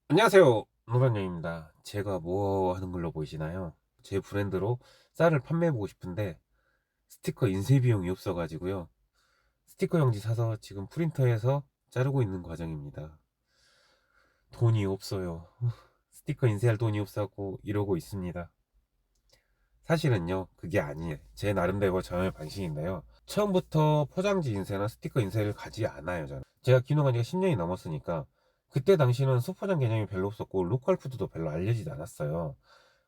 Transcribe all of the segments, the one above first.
안녕하세요. 노란영입니다. 제가 뭐 하는 걸로 보이시나요? 제 브랜드로 쌀을 판매해보고 싶은데 스티커 인쇄 비용이 없어가지고요. 스티커 용지 사서 지금 프린터에서 자르고 있는 과정입니다. 돈이 없어요. 스티커 인쇄할 돈이 없어갖고 이러고 있습니다. 사실은요, 그게 아니에요. 제 나름대로 저의 방식인데요. 처음부터 포장지 인쇄나 스티커 인쇄를 가지 않아요, 저는. 제가 귀농한 지가 10년이 넘었으니까 그때 당시는 소포장 개념이 별로 없었고 로컬 푸드도 별로 알려지지 않았어요.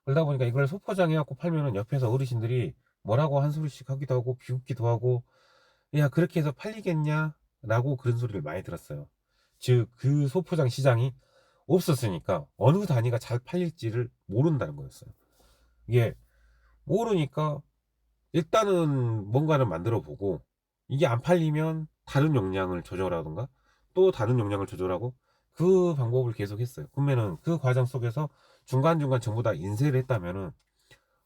그러다 보니까 이걸 소포장해갖고 팔면은 옆에서 어르신들이 뭐라고 한 소리씩 하기도 하고 비웃기도 하고, 야 그렇게 해서 팔리겠냐 라고 그런 소리를 많이 들었어요. 즉 그 소포장 시장이 없었으니까 어느 단위가 잘 팔릴지를 모른다는 거였어요. 이게 모르니까 일단은 뭔가를 만들어 보고, 이게 안 팔리면 다른 용량을 조절하던가 또 다른 용량을 조절하고, 그 방법을 계속 했어요. 그러면은 그 과정 속에서 중간중간 전부 다 인쇄를 했다면은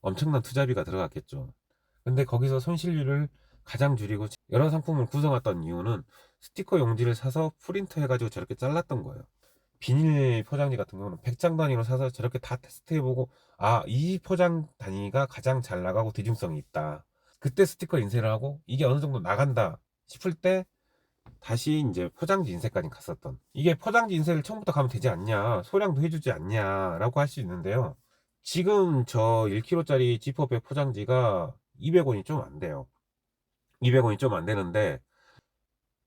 엄청난 투자비가 들어갔겠죠. 근데 거기서 손실률을 가장 줄이고 여러 상품을 구성했던 이유는 스티커 용지를 사서 프린터 해가지고 저렇게 잘랐던 거예요. 비닐 포장지 같은 경우는 100장 단위로 사서 저렇게 다 테스트해보고, 아, 이 포장 단위가 가장 잘 나가고 대중성이 있다. 그때 스티커 인쇄를 하고 이게 어느 정도 나간다 싶을 때 다시 이제 포장지 인쇄까지 갔었던, 이게 포장지 인쇄를 처음부터 가면 되지 않냐, 소량도 해주지 않냐 라고 할 수 있는데요. 지금 저 1kg짜리 지퍼백 포장지가 200원이 좀 안 돼요. 200원이 좀 안 되는데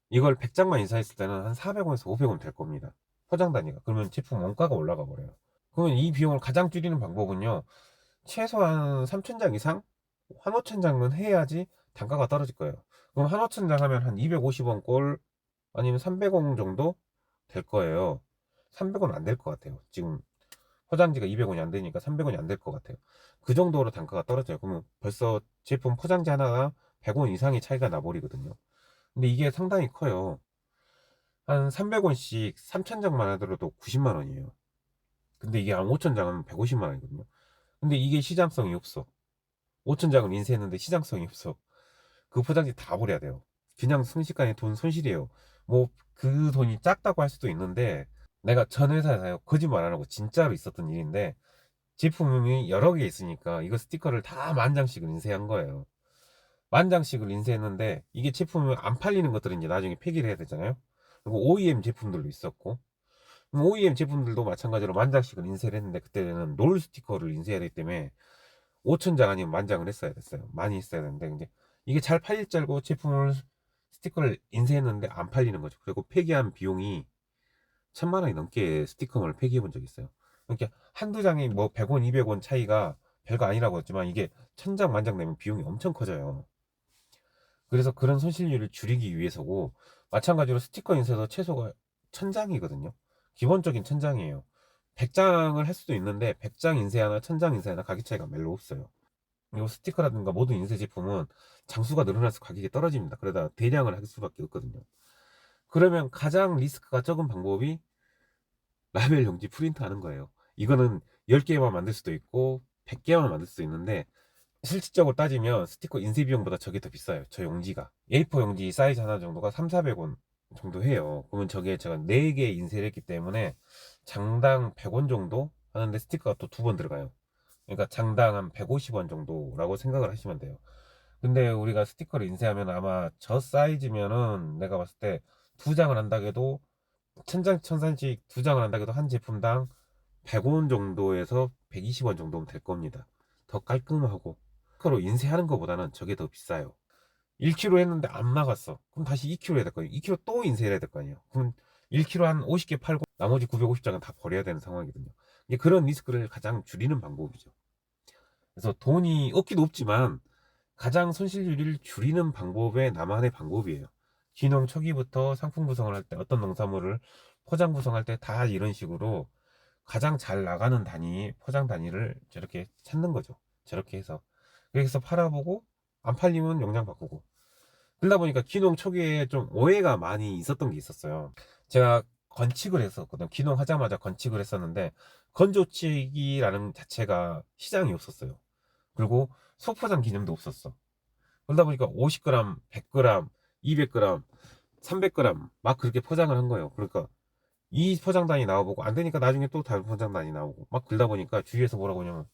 이걸 100장만 인쇄했을 때는 한 400원에서 500원 될 겁니다. 포장 단위가. 그러면 제품 원가가 올라가 버려요. 그러면 이 비용을 가장 줄이는 방법은요, 최소한 3,000장 이상? 1,500장은 해야지 단가가 떨어질 거예요. 그럼 1,500장 하면 한 250원 꼴, 아니면 300원 정도 될 거예요. 300원 안 될 것 같아요. 지금 포장지가 200원이 안 되니까 300원이 안 될 것 같아요. 그 정도로 단가가 떨어져요. 그러면 벌써 제품 포장지 하나가 100원 이상의 차이가 나버리거든요. 근데 이게 상당히 커요. 한 300원씩 3,000장만 하더라도 90만 원이에요. 근데 이게 한 5,000장은 150만 원이거든요. 근데 이게 시장성이 없어. 5,000장을 인쇄했는데 시장성이 없어. 그 포장지 다 버려야 돼요. 그냥 순식간에 돈 손실이에요. 뭐 그 돈이 작다고 할 수도 있는데, 내가 전 회사에서요, 거짓말 안 하고 진짜로 있었던 일인데, 제품이 여러 개 있으니까 이거 스티커를 다 10,000장씩을 인쇄한 거예요. 10,000장씩을 인쇄했는데 이게 제품이 안 팔리는 것들은 이제 나중에 폐기를 해야 되잖아요. 그리고 OEM 제품들도 있었고, OEM 제품들도 마찬가지로 10,000장씩을 인쇄를 했는데, 그때는 롤 스티커를 인쇄해야 되기 때문에 5,000장 아니면 10,000장을 했어야 됐어요. 많이 했어야 되는데, 이제 이게 잘 팔릴 줄 알고 제품을, 스티커를 인쇄했는데 안 팔리는 거죠. 그리고 폐기한 비용이 1,000만 원이 넘게 스티커를 폐기해 본 적이 있어요. 그러니까 한두 장이 뭐 100원, 200원 차이가 별거 아니라고 했지만, 이게 1,000장, 만장 내면 비용이 엄청 커져요. 그래서 그런 손실률을 줄이기 위해서고, 마찬가지로 스티커 인쇄도 최소가 1,000장이거든요. 기본적인 1,000장이에요. 100장을 할 수도 있는데 100장 인쇄 하나, 1,000장 인쇄 하나 가격 차이가 별로 없어요. 그리고 스티커라든가 모든 인쇄 제품은 장수가 늘어나서 가격이 떨어집니다. 그러다 대량을 할 수밖에 없거든요. 그러면 가장 리스크가 적은 방법이 라벨 용지 프린트 하는 거예요. 이거는 10개만 만들 수도 있고 100개만 만들 수도 있는데, 실질적으로 따지면 스티커 인쇄 비용보다 저게 더 비싸요. 저 용지가. A4 용지 사이즈 하나 정도가 3,400원 정도 해요. 그러면 저게 제가 4개 인쇄를 했기 때문에 장당 100원 정도 하는데, 스티커가 또 2번 들어가요. 그러니까 장당 한 150원 정도라고 생각을 하시면 돼요. 근데 우리가 스티커를 인쇄하면 아마 저 사이즈면은 내가 봤을 때 2장을 한다 해도, 1,000장, 1,000장씩 2장을 한다 해도 한 제품당 100원 정도에서 120원 정도면 될 겁니다. 더 깔끔하고. 스티커로 인쇄하는 것보다는 저게 더 비싸요. 1kg 했는데 안 나갔어. 그럼 다시 2kg 해야 될 거 아니에요. 2kg 또 인쇄를 해야 될 거 아니에요. 그럼 1kg 한 50개 팔고 나머지 950장은 다 버려야 되는 상황이거든요. 이게 그런 리스크를 가장 줄이는 방법이죠. 그래서 돈이 없기도 없지만 가장 손실률을 줄이는 방법의 나만의 방법이에요. 귀농 초기부터 상품 구성을 할 때, 어떤 농산물을 포장 구성할 때 다 이런 식으로 가장 잘 나가는 단위, 포장 단위를 저렇게 찾는 거죠. 저렇게 해서. 그래서 팔아보고 안 팔리면 용량 바꾸고. 그러다 보니까 귀농 초기에 좀 오해가 많이 있었던 게 있었어요. 제가 건축을 했었거든. 귀농하자마자 건축을 했었는데, 건조직이라는 자체가 시장이 없었어요. 그리고 소포장 개념도 없었어. 그러다 보니까 50g, 100g, 200g, 300g 막 그렇게 포장을 한 거예요. 그러니까 이 포장단이 나와보고 안 되니까 나중에 또 다른 포장단이 나오고 막 그러다 보니까 주위에서 뭐라고 하냐면,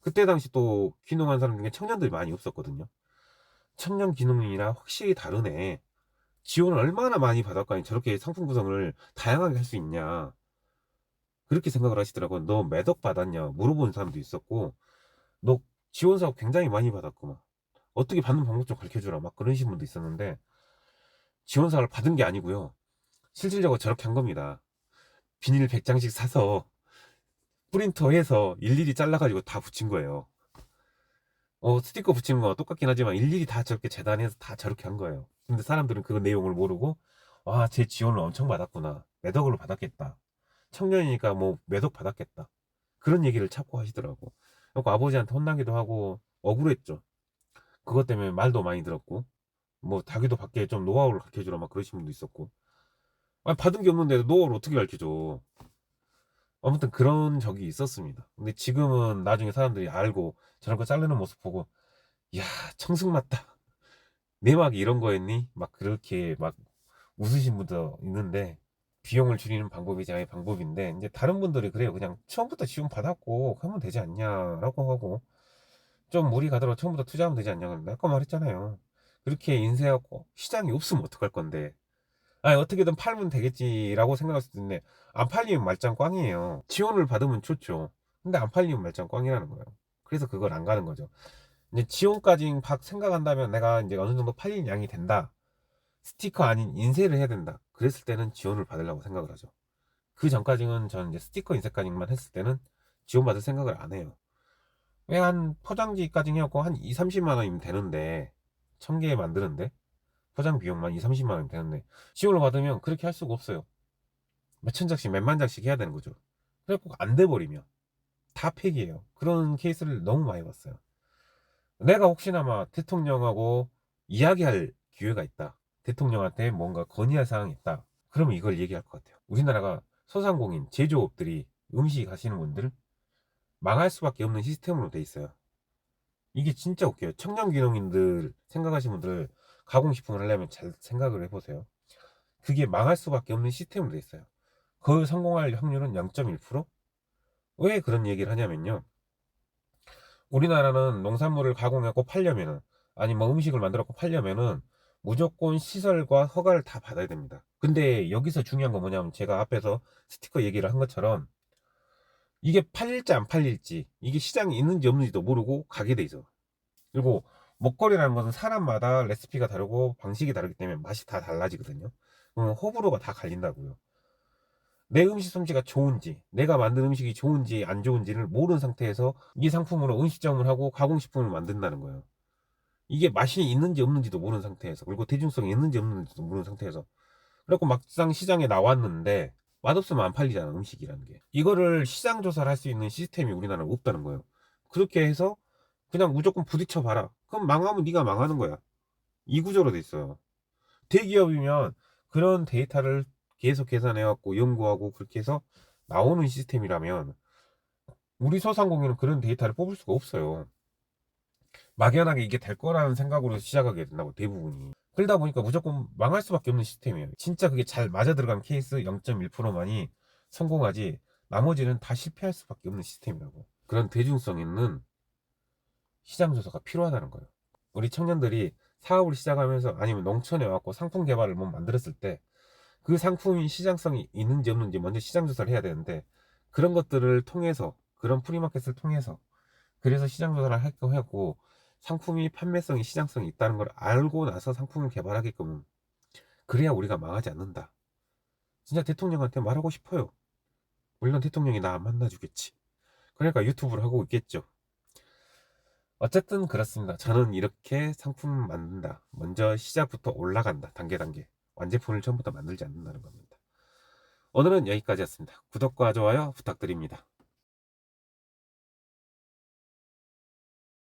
그때 당시 또 귀농한 사람 중에 청년들이 많이 없었거든요. 청년 귀농인이라 확실히 다르네. 지원을 얼마나 많이 받았거니 저렇게 상품 구성을 다양하게 할 수 있냐. 그렇게 생각을 하시더라고요. 너 매덕 받았냐 물어보는 사람도 있었고, 너 지원 사업 굉장히 많이 받았구만, 어떻게 받는 방법 좀 가르쳐주라, 막 그러신 분도 있었는데, 지원 사업을 받은 게 아니고요. 실질적으로 저렇게 한 겁니다. 비닐 100장씩 사서 프린터해서 일일이 잘라가지고 다 붙인 거예요. 스티커 붙이는 거와 똑같긴 하지만 일일이 다 저렇게 재단해서 다 저렇게 한 거예요. 근데 사람들은 그 내용을 모르고, 와, 제 지원을 엄청 받았구나, 매덕으로 받았겠다, 청년이니까 뭐 매덕 받았겠다, 그런 얘기를 자꾸 하시더라고. 그래서 아버지한테 혼나기도 하고 억울했죠. 그것 때문에 말도 많이 들었고, 뭐 자기도 밖에 좀 노하우를 가르쳐주라 막 그러신 분도 있었고. 아니, 받은 게 없는데 노하우를 어떻게 가르쳐줘. 아무튼 그런 적이 있었습니다. 근데 지금은 나중에 사람들이 알고 저런 거 자르는 모습 보고, 이야, 청승맞다, 내 막이 이런 거였니? 막 그렇게 막 웃으신 분도 있는데, 비용을 줄이는 방법이 제 방법인데, 이제 다른 분들이 그래요. 그냥 처음부터 지원 받았고 하면 되지 않냐라고 하고, 좀 무리 가더라도 처음부터 투자하면 되지 않냐. 내가 아까 말했잖아요. 그렇게 인쇄하고 시장이 없으면 어떡할 건데. 아니, 어떻게든 팔면 되겠지라고 생각할 수도 있는데, 안 팔리면 말짱 꽝이에요. 지원을 받으면 좋죠. 근데 안 팔리면 말짱 꽝이라는 거예요. 그래서 그걸 안 가는 거죠. 이제 지원까지 막 생각한다면, 내가 이제 어느 정도 팔리는 양이 된다, 스티커 아닌 인쇄를 해야 된다, 그랬을 때는 지원을 받으려고 생각을 하죠. 그 전까지는 저는 이제 스티커 인쇄까지만 했을 때는 지원받을 생각을 안 해요. 왜, 한 포장지까지 해갖고 한 2, 30만 원이면 되는데, 1000개 만드는데 포장 비용만 2, 30만 원이면 되는데, 지원을 받으면 그렇게 할 수가 없어요. 몇천 장씩 몇만 장씩 해야 되는 거죠. 그래갖고 안 돼버리면 다 폐기해요. 그런 케이스를 너무 많이 봤어요. 내가 혹시나마 대통령하고 이야기할 기회가 있다, 대통령한테 뭔가 건의할 사항이 있다, 그러면 이걸 얘기할 것 같아요. 우리나라가 소상공인 제조업들이, 음식 하시는 분들 망할 수밖에 없는 시스템으로 돼 있어요. 이게 진짜 웃겨요. 청년기농인들 생각하시는 분들, 가공식품을 하려면 잘 생각을 해보세요. 그게 망할 수밖에 없는 시스템으로 돼 있어요. 그걸 성공할 확률은 0.1%? 왜 그런 얘기를 하냐면요, 우리나라는 농산물을 가공하고 팔려면은, 아니 뭐 음식을 만들었고 팔려면은 무조건 시설과 허가를 다 받아야 됩니다. 근데 여기서 중요한 건 뭐냐면, 제가 앞에서 스티커 얘기를 한 것처럼, 이게 팔릴지 안 팔릴지, 이게 시장이 있는지 없는지도 모르고 가게 돼 있어. 그리고 먹거리라는 것은 사람마다 레시피가 다르고 방식이 다르기 때문에 맛이 다 달라지거든요. 호불호가 다 갈린다고요. 내 음식 솜씨가 좋은지, 내가 만든 음식이 좋은지 안 좋은지를 모르는 상태에서 이 상품으로 음식점을 하고 가공식품을 만든다는 거예요. 이게 맛이 있는지 없는지도 모르는 상태에서, 그리고 대중성이 있는지 없는지도 모르는 상태에서, 그래갖고 막상 시장에 나왔는데 맛없으면 안 팔리잖아, 음식이라는 게. 이거를 시장 조사를 할 수 있는 시스템이 우리나라는 없다는 거예요. 그렇게 해서 그냥 무조건 부딪혀 봐라, 그럼 망하면 네가 망하는 거야. 이 구조로 돼 있어요. 대기업이면 그런 데이터를 계속 계산해 갖고 연구하고 그렇게 해서 나오는 시스템이라면, 우리 소상공인은 그런 데이터를 뽑을 수가 없어요. 막연하게 이게 될 거라는 생각으로 시작하게 된다고, 대부분이. 그러다 보니까 무조건 망할 수밖에 없는 시스템이에요. 진짜 그게 잘 맞아 들어간 케이스 0.1%만이 성공하지, 나머지는 다 실패할 수밖에 없는 시스템이라고. 그런 대중성 있는 시장 조사가 필요하다는 거예요. 우리 청년들이 사업을 시작하면서, 아니면 농촌에 와갖고 상품 개발을 뭐 만들었을 때, 그 상품이 시장성이 있는지 없는지 먼저 시장 조사를 해야 되는데, 그런 것들을 통해서, 그런 프리마켓을 통해서, 그래서 시장 조사를 하게끔 하고, 상품이 판매성이, 시장성이 있다는 걸 알고 나서 상품을 개발하게끔, 그래야 우리가 망하지 않는다. 진짜 대통령한테 말하고 싶어요. 물론 대통령이 나 안 만나주겠지. 그러니까 유튜브를 하고 있겠죠. 어쨌든 그렇습니다. 저는 이렇게 상품 만든다, 먼저 시작부터 올라간다, 단계 단계. 완제품을 처음부터 만들지 않는다는 겁니다. 오늘은 여기까지였습니다. 구독과 좋아요 부탁드립니다.